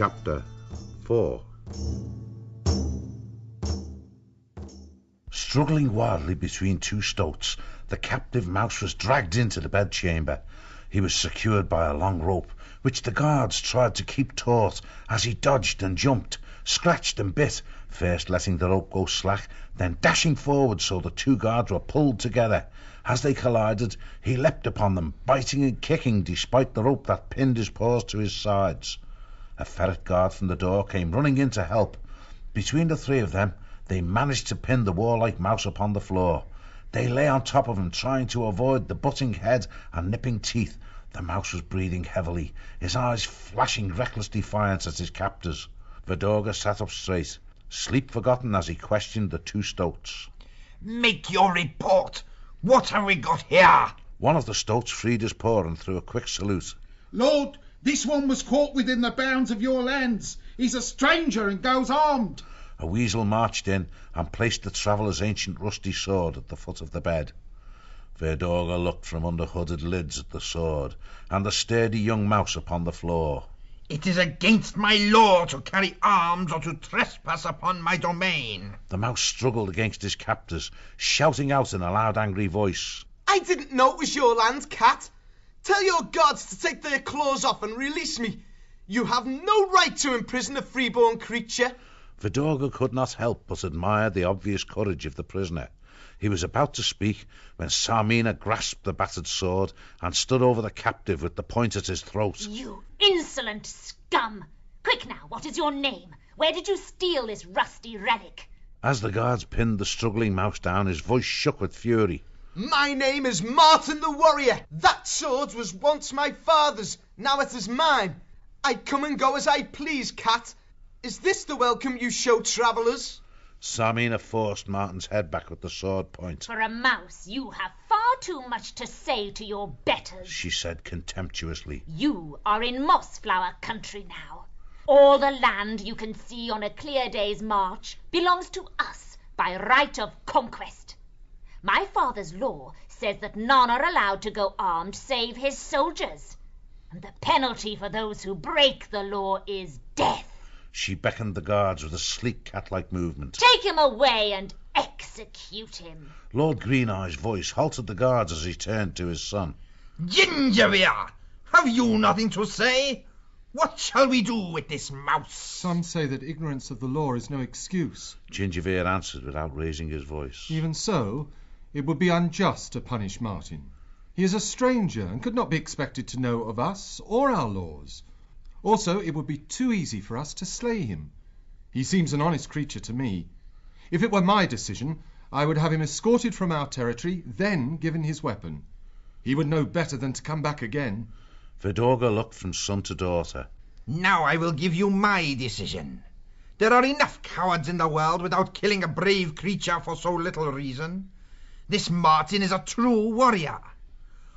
Chapter 4. Struggling wildly between two stoats, the captive mouse was dragged into the bedchamber. He was secured by a long rope, which the guards tried to keep taut as he dodged and jumped, scratched and bit, first letting the rope go slack, then dashing forward so the two guards were pulled together. As they collided, he leapt upon them, biting and kicking despite the rope that pinned his paws to his sides. A ferret guard from the door came running in to help. Between the three of them, they managed to pin the warlike mouse upon the floor. They lay on top of him, trying to avoid the butting head and nipping teeth. The mouse was breathing heavily, his eyes flashing reckless defiance at his captors. Vidorga sat up straight, sleep forgotten as he questioned the two stoats. Make your report! What have we got here? One of the stoats freed his paw and threw a quick salute. Lord, this one was caught within the bounds of your lands. He's a stranger and goes armed. A weasel marched in and placed the traveller's ancient rusty sword at the foot of the bed. Vidorga looked from under hooded lids at the sword and the sturdy young mouse upon the floor. It is against my law to carry arms or to trespass upon my domain. The mouse struggled against his captors, shouting out in a loud, angry voice. I didn't know it was your land, cat. Tell your guards to take their claws off and release me. You have no right to imprison a freeborn creature. Vidorga could not help but admire the obvious courage of the prisoner. He was about to speak when Sarmina grasped the battered sword and stood over the captive with the point at his throat. You insolent scum! Quick now, what is your name? Where did you steal this rusty relic? As the guards pinned the struggling mouse down, his voice shook with fury. My name is Martin the Warrior. That sword was once my father's, now it is mine. I come and go as I please, cat. Is this the welcome you show travellers? Sarmina forced Martin's head back with the sword point. For a mouse, you have far too much to say to your betters, she said contemptuously. You are in Mossflower country now. All the land you can see on a clear day's march belongs to us by right of conquest. My father's law says that none are allowed to go armed save his soldiers, and the penalty for those who break the law is death. She beckoned the guards with a sleek cat-like movement. Take him away and execute him. Lord Green-Eye's voice halted the guards as he turned to his son. Gingerbeer, have you nothing to say? What shall we do with this mouse? Some say that ignorance of the law is no excuse. Gingerbeer answered without raising his voice. Even so, it would be unjust to punish Martin. He is a stranger and could not be expected to know of us or our laws. Also, it would be too easy for us to slay him. He seems an honest creature to me. If it were my decision, I would have him escorted from our territory, then given his weapon. He would know better than to come back again. Vidorga looked from son to daughter. Now I will give you my decision. There are enough cowards in the world without killing a brave creature for so little reason. This Martin is a true warrior.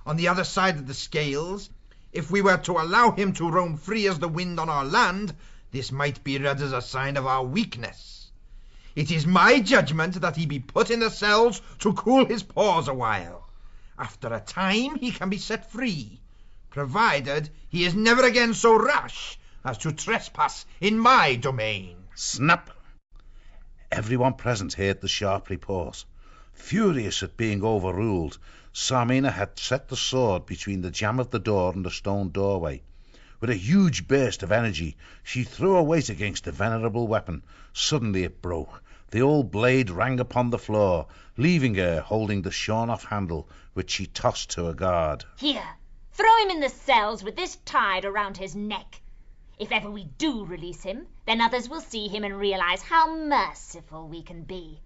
On the other side of the scales, if we were to allow him to roam free as the wind on our land, this might be read as a sign of our weakness. It is my judgment that he be put in the cells to cool his paws a while. After a time he can be set free, provided he is never again so rash as to trespass in my domain. Snap! Everyone present heard the sharp report. Furious at being overruled, Sarmina had set the sword between the jamb of the door and the stone doorway. With a huge burst of energy, she threw her weight against the venerable weapon. Suddenly it broke. The old blade rang upon the floor, leaving her holding the shorn-off handle, which she tossed to a guard. Here, throw him in the cells with this tied around his neck. If ever we do release him, then others will see him and realize how merciful we can be.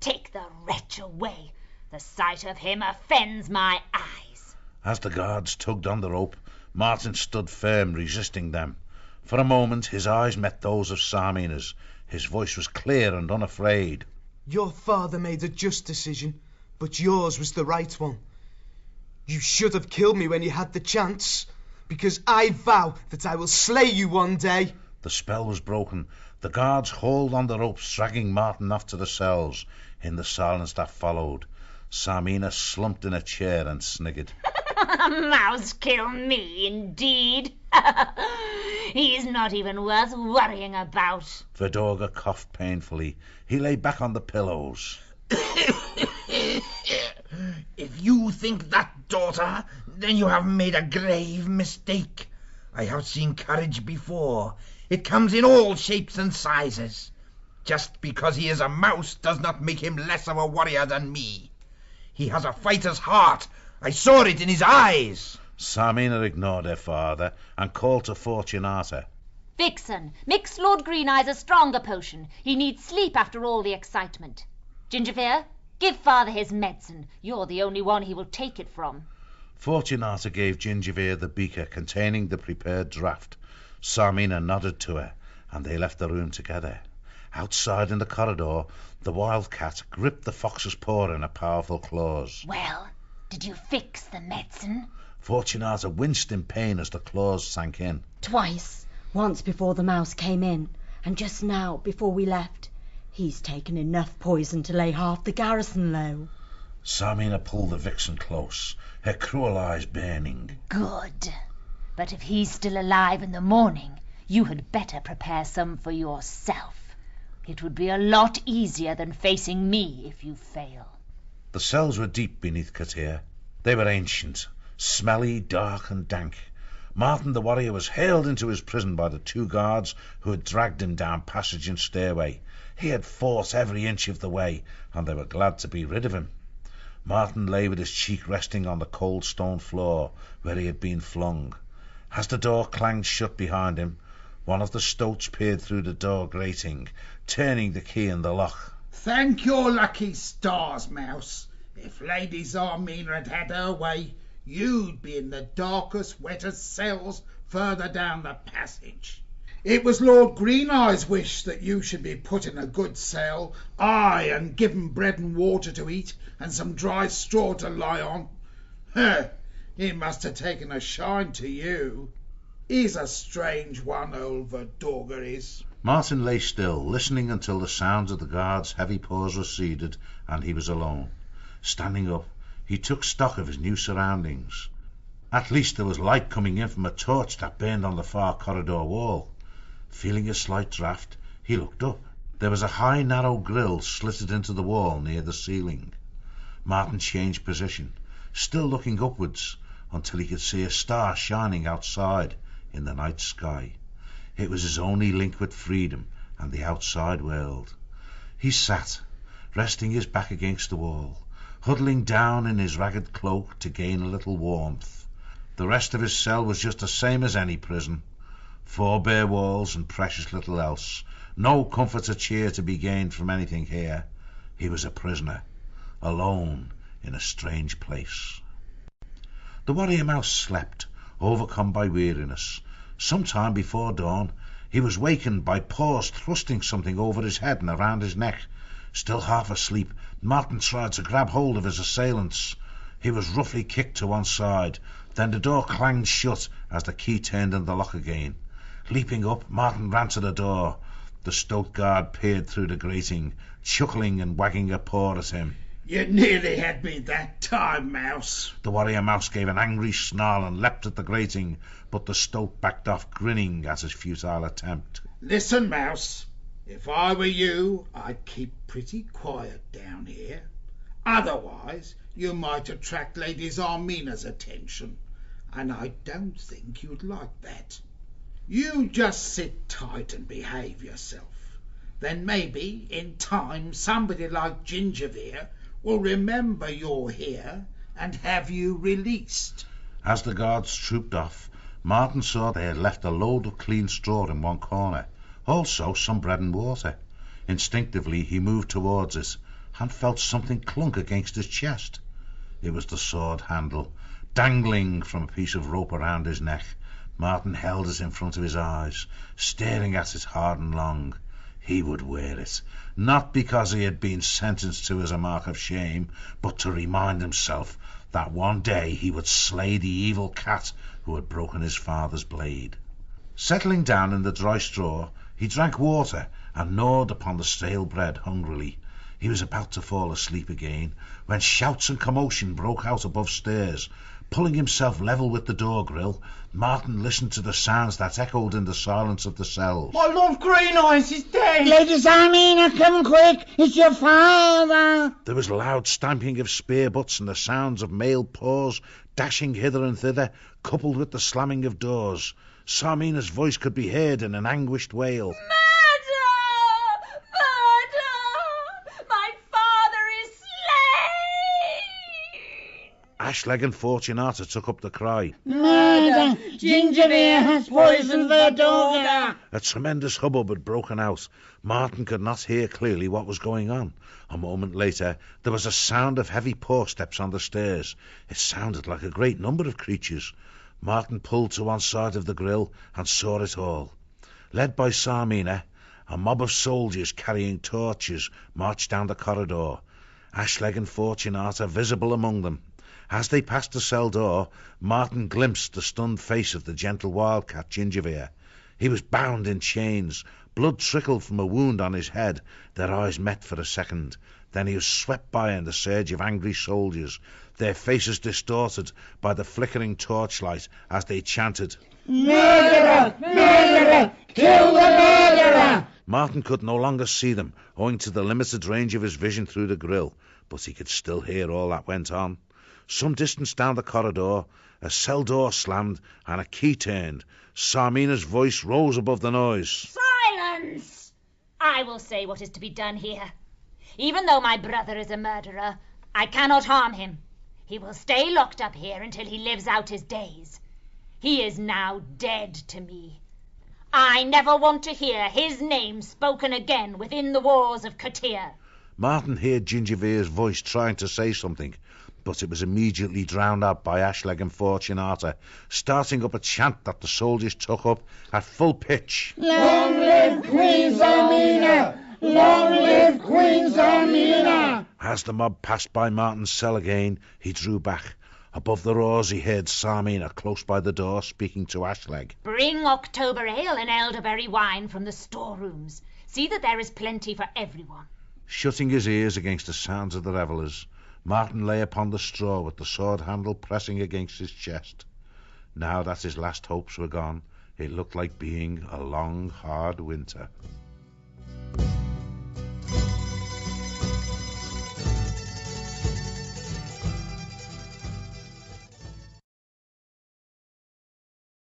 Take the wretch away. The sight of him offends my eyes. As the guards tugged on the rope, Martin stood firm, resisting them. For a moment his eyes met those of Sarmina's. His voice was clear and unafraid. Your father made a just decision, but yours was the right one. You should have killed me when you had the chance, because I vow that I will slay you one day. The spell was broken. The guards hauled on the ropes, dragging Martin off to the cells. In the silence that followed, Sarmina slumped in a chair and sniggered. A mouse kill me, indeed. He's not even worth worrying about. Vidorga coughed painfully. He lay back on the pillows. If you think that, daughter, then you have made a grave mistake. I have seen courage before. It comes in all shapes and sizes. Just because he is a mouse does not make him less of a warrior than me. He has a fighter's heart. I saw it in his eyes. Samina ignored her father and called to Fortunata. Vixen, mix Lord Green Eyes a stronger potion. He needs sleep after all the excitement. Gingerfear, give father his medicine. You're the only one he will take it from. Fortunata gave Gingerfear the beaker containing the prepared draught. Samina nodded to her, and they left the room together. Outside in the corridor, the wildcat gripped the fox's paw in her powerful claws. Well, did you fix the medicine? Fortunata winced in pain as the claws sank in. Twice. Once before the mouse came in, and just now before we left. He's taken enough poison to lay half the garrison low. Samina pulled the vixen close, her cruel eyes burning. Good. But if he's still alive in the morning, you had better prepare some for yourself. It would be a lot easier than facing me if you fail. The cells were deep beneath Katir. They were ancient, smelly, dark and dank. Martin the warrior was haled into his prison by the two guards who had dragged him down passage and stairway. He had fought every inch of the way, and they were glad to be rid of him. Martin lay with his cheek resting on the cold stone floor where he had been flung. As the door clanged shut behind him, one of the stoats peered through the door grating, turning the key in the lock. Thank your lucky stars, Mouse. If Lady Zarmina had had her way, you'd be in the darkest, wettest cells further down the passage. It was Lord Green Eyes' wish that you should be put in a good cell, aye, and given bread and water to eat, and some dry straw to lie on. He must have taken a shine to you. He's a strange one, old Vidorga is. Martin lay still, listening until the sounds of the guards' heavy paws receded, and he was alone. Standing up, he took stock of his new surroundings. At least there was light coming in from a torch that burned on the far corridor wall. Feeling a slight draught, he looked up. There was a high, narrow grille slitted into the wall near the ceiling. Martin changed position, still looking upwards, until he could see a star shining outside in the night sky. It was his only link with freedom and the outside world. He sat, resting his back against the wall, huddling down in his ragged cloak to gain a little warmth. The rest of his cell was just the same as any prison. 4 bare walls and precious little else. No comfort or cheer to be gained from anything here. He was a prisoner, alone in a strange place. The warrior mouse slept, overcome by weariness. Some time before dawn, he was wakened by paws thrusting something over his head and around his neck. Still half asleep, Martin tried to grab hold of his assailants. He was roughly kicked to one side. Then the door clanged shut as the key turned in the lock again. Leaping up, Martin ran to the door. The stoat guard peered through the grating, chuckling and wagging a paw at him. You nearly had me that time, Mouse. The warrior mouse gave an angry snarl and leapt at the grating, but the stoat backed off, grinning at his futile attempt. Listen, Mouse. If I were you, I'd keep pretty quiet down here. Otherwise, you might attract Lady Zarmina's attention, and I don't think you'd like that. You just sit tight and behave yourself. Then maybe, in time, somebody like Gingerfear will remember you're here and have you released. As the guards trooped off, Martin saw they had left a load of clean straw in one corner, also some bread and water. Instinctively he moved towards it and felt something clunk against his chest. It was the sword handle, dangling from a piece of rope around his neck. Martin held it in front of his eyes, staring at it hard and long. He would wear it, not because he had been sentenced to as a mark of shame, but to remind himself that one day he would slay the evil cat who had broken his father's blade. Settling down in the dry straw, he drank water and gnawed upon the stale bread hungrily. He was about to fall asleep again when shouts and commotion broke out above stairs. Pulling himself level with the door grill, Martin listened to the sounds that echoed in the silence of the cells. My Lord Green Eyes is dead! Lady Zarmina, come quick! It's your father! There was loud stamping of spear butts and the sounds of male paws dashing hither and thither, coupled with the slamming of doors. Zarmina's voice could be heard in an anguished wail. Murder! Murder! My father is slain! Ashleg and Fortunata took up the cry. Murder! Gingerbeer has poisoned the daughter! A tremendous hubbub had broken out. Martin could not hear clearly what was going on. A moment later, there was a sound of heavy paw steps on the stairs. It sounded like a great number of creatures. Martin pulled to one side of the grill and saw it all. Led by Zarmina, a mob of soldiers carrying torches marched down the corridor, Ashleg and Fortunata visible among them. As they passed the cell door, Martin glimpsed the stunned face of the gentle wildcat Gingerbeer. He was bound in chains. Blood trickled from a wound on his head. Their eyes met for a second. Then he was swept by in the surge of angry soldiers, their faces distorted by the flickering torchlight as they chanted, Murderer! Murderer! Kill the murderer! Martin could no longer see them, owing to the limited range of his vision through the grill, but he could still hear all that went on. Some distance down the corridor, a cell door slammed and a key turned. Zarmina's voice rose above the noise. Silence! I will say what is to be done here. Even though my brother is a murderer, I cannot harm him. He will stay locked up here until he lives out his days. He is now dead to me. I never want to hear his name spoken again within the walls of Kotir. Martin heard Gingerbeer's voice trying to say something, but it was immediately drowned out by Ashleg and Fortunata, starting up a chant that the soldiers took up at full pitch. Long live Queen Zarmina! Long live Queen Zarmina! As the mob passed by Martin's cell again, he drew back. Above the roars he heard Zarmina close by the door speaking to Ashleg. Bring October ale and elderberry wine from the storerooms. See that there is plenty for everyone. Shutting his ears against the sounds of the revellers, Martin lay upon the straw with the sword handle pressing against his chest. Now that his last hopes were gone, it looked like being a long, hard winter.